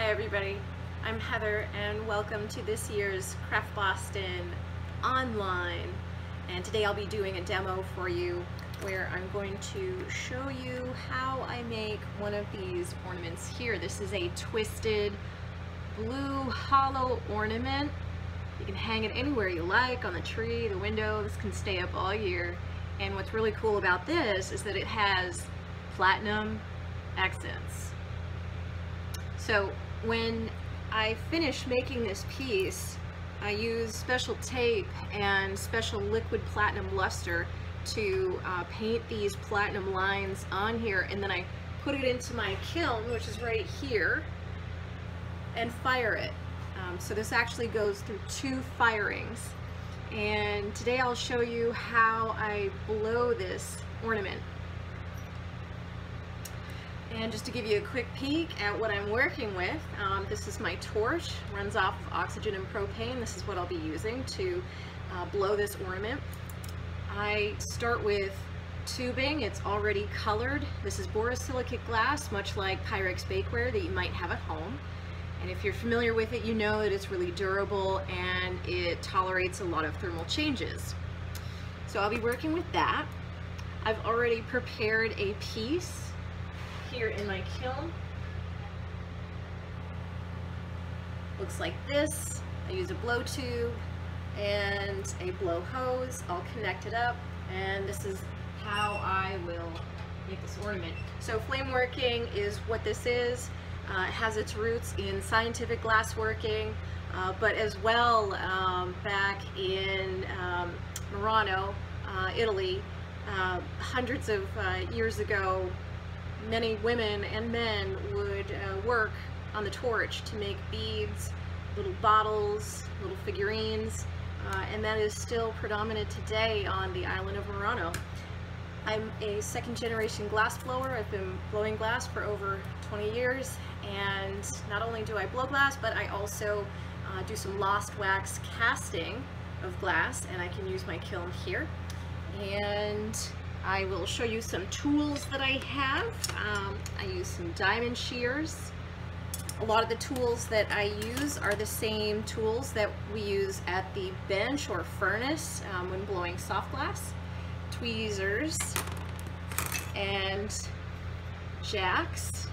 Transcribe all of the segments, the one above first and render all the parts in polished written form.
Hi everybody, I'm Heather and welcome to this year's Craft Boston online. And today I'll be doing a demo for you where I'm going to show you how I make one of these ornaments here. This is a twisted blue hollow ornament. You can hang it anywhere you like, on the tree, the window. This can stay up all year. And what's really cool about this is that it has platinum accents. So when I finish making this piece, I use special tape and special liquid platinum luster to paint these platinum lines on here, and then I put it into my kiln, which is right here, and fire it. So this actually goes through 2 firings, and today I'll show you how I blow this ornament. And just to give you a quick peek at what I'm working with, this is my torch, runs off of oxygen and propane. This is what I'll be using to blow this ornament. I start with tubing. It's already colored. This is borosilicate glass, much like Pyrex bakeware that you might have at home. And if you're familiar with it, you know that it's really durable and it tolerates a lot of thermal changes. So I'll be working with that. I've already prepared a piece here in my kiln. Looks like this. I use a blow tube and a blow hose. I'll connect it up, and this is how I will make this ornament. So flame working is what this is. It has its roots in scientific glassworking, but as well back in Murano, Italy, hundreds of years ago, many women and men would work on the torch to make beads, little bottles, little figurines, and that is still predominant today on the island of Murano. I'm a second-generation glass blower. I've been blowing glass for over 20 years, and not only do I blow glass, but I also do some lost wax casting of glass, and I can use my kiln here. And I will show you some tools that I have. I use some diamond shears. A lot of the tools that I use are the same tools that we use at the bench or furnace when blowing soft glass. Tweezers and jacks.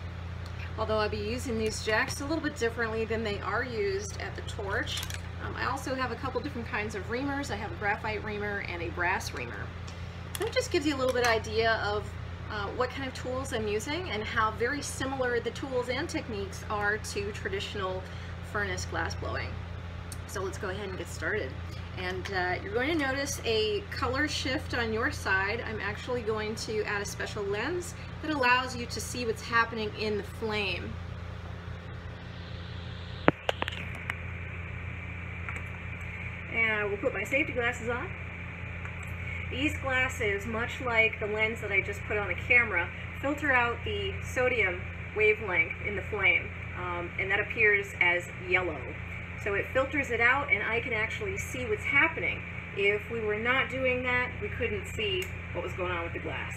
Although I'll be using these jacks a little bit differently than they are used at the torch. I also have a couple different kinds of reamers. I have a graphite reamer and a brass reamer. That just gives you a little bit idea of what kind of tools I'm using and how very similar the tools and techniques are to traditional furnace glass blowing. So let's go ahead and get started. And you're going to notice a color shift on your side. I'm actually going to add a special lens that allows you to see what's happening in the flame. And I will put my safety glasses on. These glasses, much like the lens that I just put on the camera, filter out the sodium wavelength in the flame, and that appears as yellow. So it filters it out, and I can actually see what's happening. If we were not doing that, we couldn't see what was going on with the glass.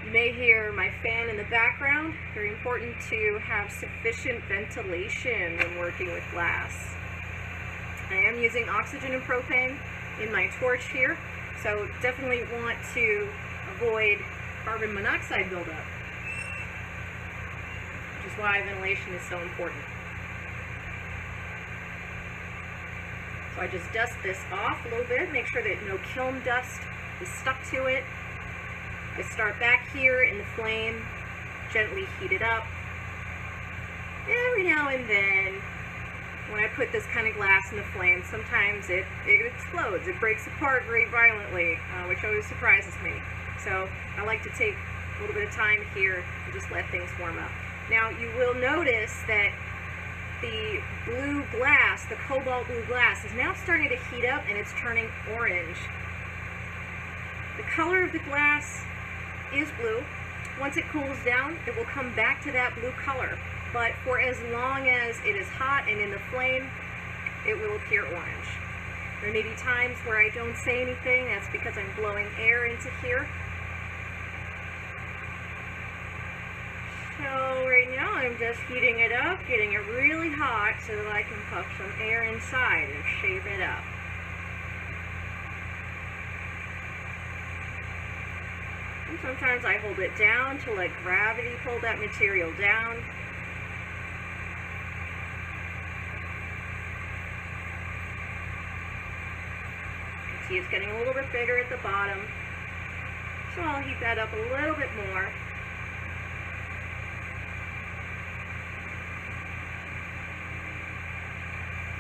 You may hear my fan in the background. Very important to have sufficient ventilation when working with glass. I am using oxygen and propane in my torch here, so definitely want to avoid carbon monoxide buildup, which is why ventilation is so important. So I just dust this off a little bit, make sure that no kiln dust is stuck to it. I start back here in the flame, gently heat it up. Every now and then, when I put this kind of glass in the flame, sometimes it explodes. It breaks apart very violently, which always surprises me. So I like to take a little bit of time here and just let things warm up. Now you will notice that the blue glass, the cobalt blue glass, is now starting to heat up and it's turning orange. The color of the glass is blue. Once it cools down, it will come back to that blue color. But for as long as it is hot and in the flame, it will appear orange. There may be times where I don't say anything. That's because I'm blowing air into here. So So right now I'm just heating it up, getting it really hot so that I can puff some air inside and shape it up. And sometimes I hold it down to let gravity pull that material down. You can see it's getting a little bit bigger at the bottom. So I'll heat that up a little bit more.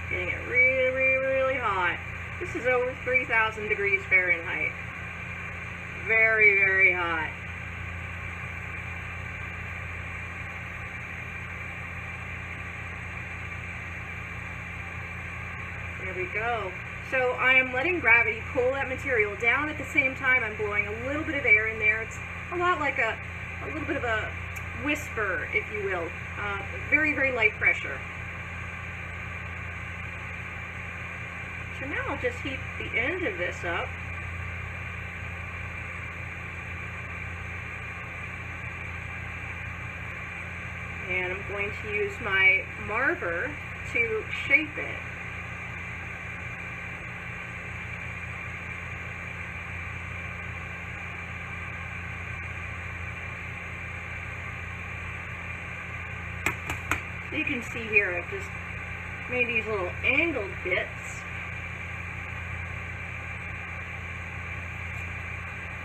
Getting it really, really, really hot. This is over 3,000 degrees Fahrenheit. Very, very hot. There we go. So I am letting gravity pull that material down. At the same time, I'm blowing a little bit of air in there. It's a lot like a little bit of a whisper, if you will. Very, very light pressure. So now I'll just heat the end of this up. And I'm going to use my marver to shape it. So you can see here I've just made these little angled bits.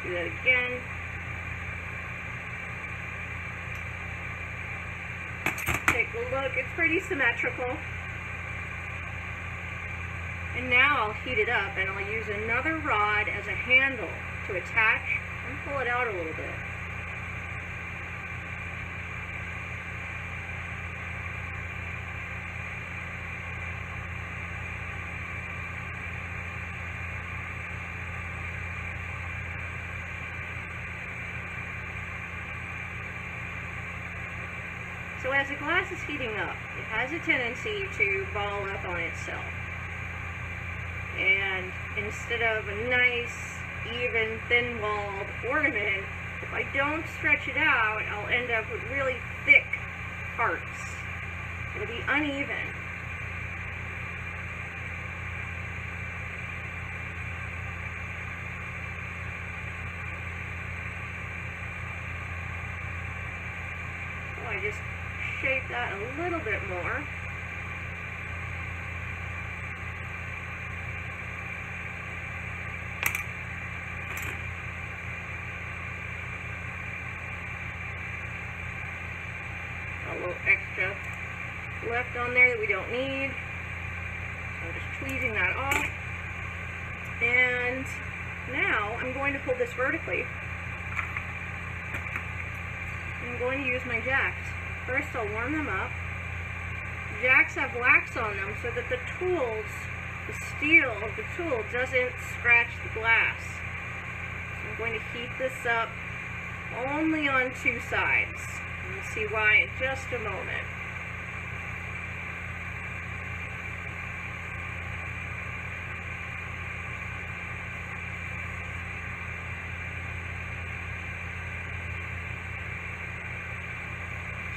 Do that again. Take a look, it's pretty symmetrical. And now I'll heat it up and I'll use another rod as a handle to attach and pull it out a little bit. So as the glass is heating up, it has a tendency to ball up on itself. And instead of a nice, even, thin-walled ornament, if I don't stretch it out, I'll end up with really thick parts. It'll be uneven. So I just shape that a little bit more. A little extra left on there that we don't need. So I'm just tweezing that off. And now I'm going to pull this vertically. I'm going to use my jacks. First I'll warm them up. Jacks have wax on them so that the tools, the steel of the tool doesn't scratch the glass. So I'm going to heat this up only on two sides. And you'll see why in just a moment.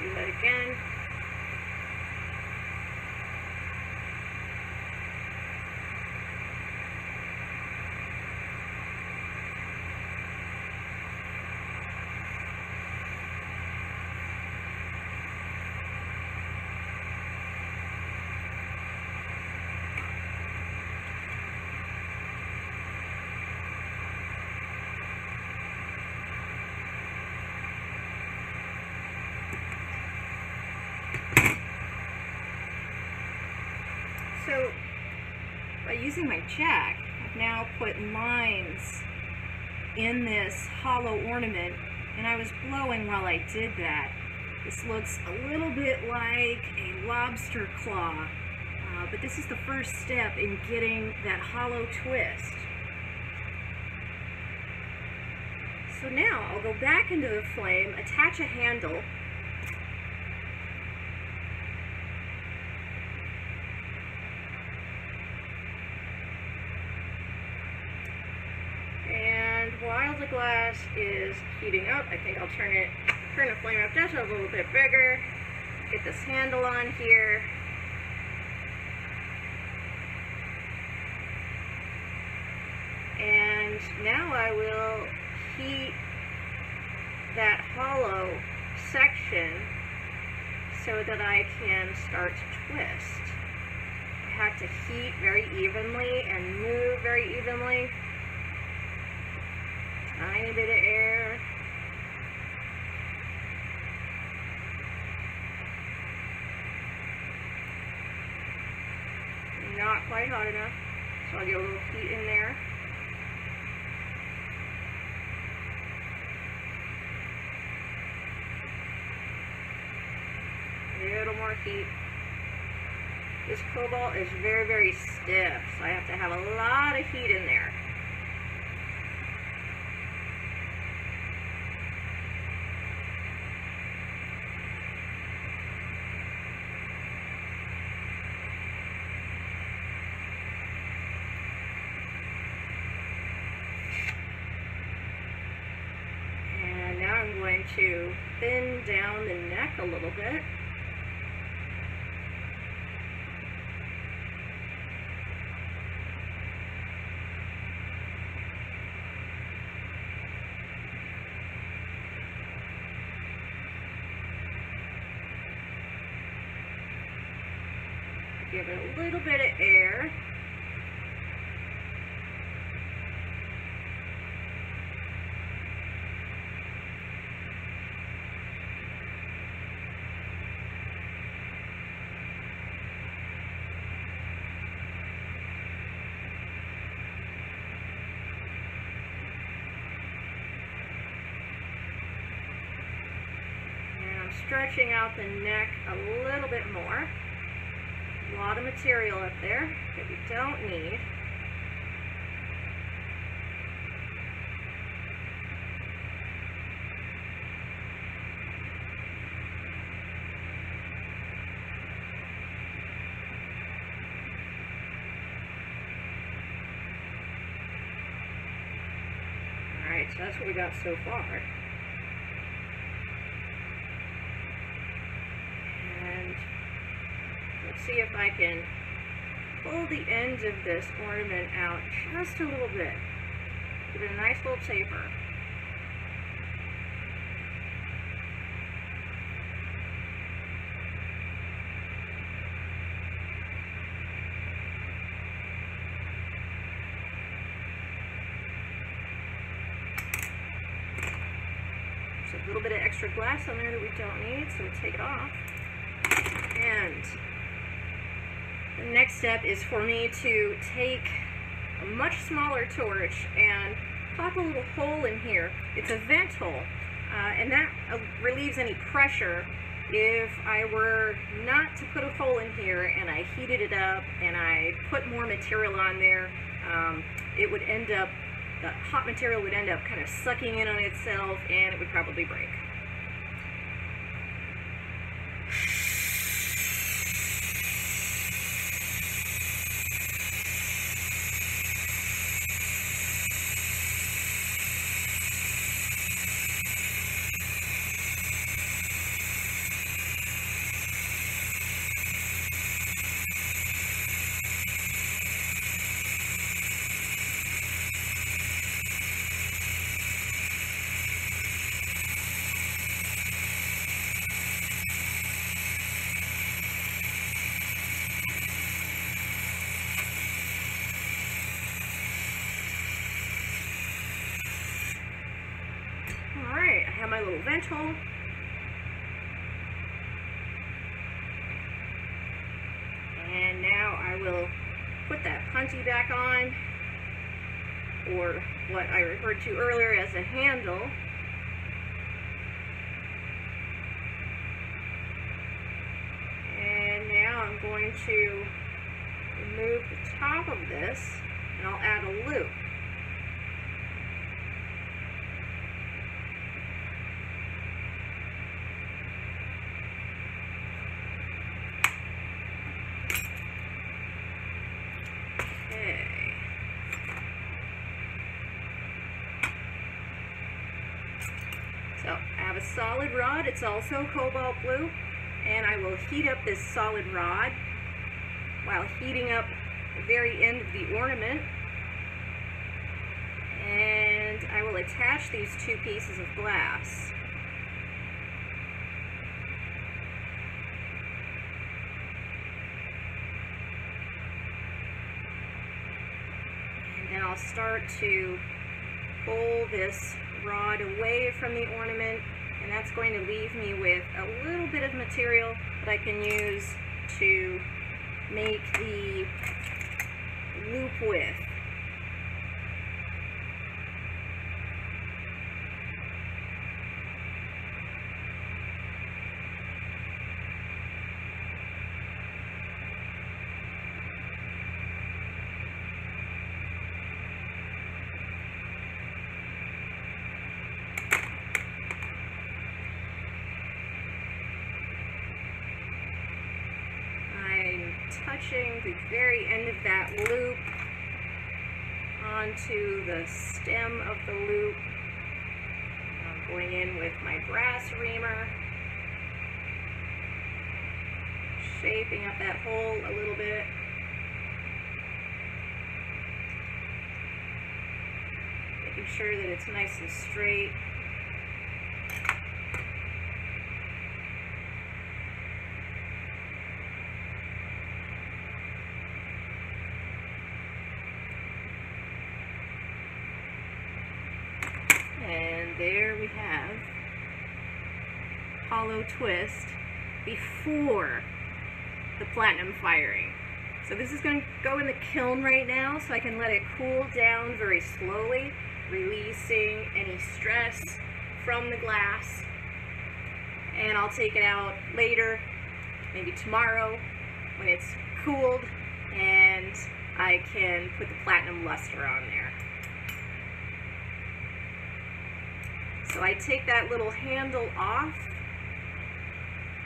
Do that again. So, by using my jack, I've now put lines in this hollow ornament, and I was blowing while I did that. This looks a little bit like a lobster claw, but this is the first step in getting that hollow twist. So now I'll go back into the flame, attach a handle, while the glass is heating up, I think I'll turn it turn the flame up just a little bit bigger, get this handle on here. And now I will heat that hollow section so that I can start to twist. I have to heat very evenly and move very evenly. Tiny bit of air. Not quite hot enough, so I'll get a little heat in there. A little more heat. This cobalt is very, very stiff, so I have to have a lot of heat in there. And now I'm going to thin down the neck a little bit. Give it a little bit of air. And I'm stretching out the neck a little bit more. A lot of material up there that we don't need. Alright, so that's what we got so far. See if I can pull the ends of this ornament out just a little bit. Give it a nice little taper. There's a little bit of extra glass on there that we don't need, so we'll take it off. And the next step is for me to take a much smaller torch and pop a little hole in here. It's a vent hole, and that relieves any pressure. If I were not to put a hole in here and I heated it up and I put more material on there, it would end up, the hot material would end up kind of sucking in on itself and it would probably break. My little vent hole. And now I will put that punty back on, or what I referred to earlier as a handle. And now I'm going to remove the top of this and I'll add a loop. So I have a solid rod. It's also cobalt blue. And I will heat up this solid rod while heating up the very end of the ornament. And I will attach these two pieces of glass. And then I'll start to pull this rod away from the ornament, and that's going to leave me with a little bit of material that I can use to make the loop with. Touching the very end of that loop onto the stem of the loop. I'm going in with my brass reamer, shaping up that hole a little bit. Making sure that it's nice and straight. And there we have hollow twist before the platinum firing. So this is going to go in the kiln right now, so I can let it cool down very slowly, releasing any stress from the glass. And I'll take it out later, maybe tomorrow, when it's cooled, and I can put the platinum luster on there. So I take that little handle off,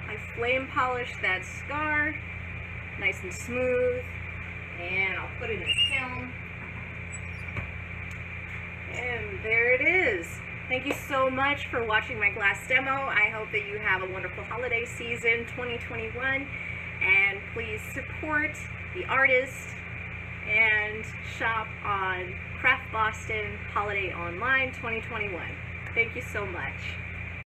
I flame polish that scar, nice and smooth, and I'll put it in the kiln. And there it is. Thank you so much for watching my glass demo. I hope that you have a wonderful holiday season 2021, and please support the artist and shop on Craft Boston Holiday Online 2021. Thank you so much.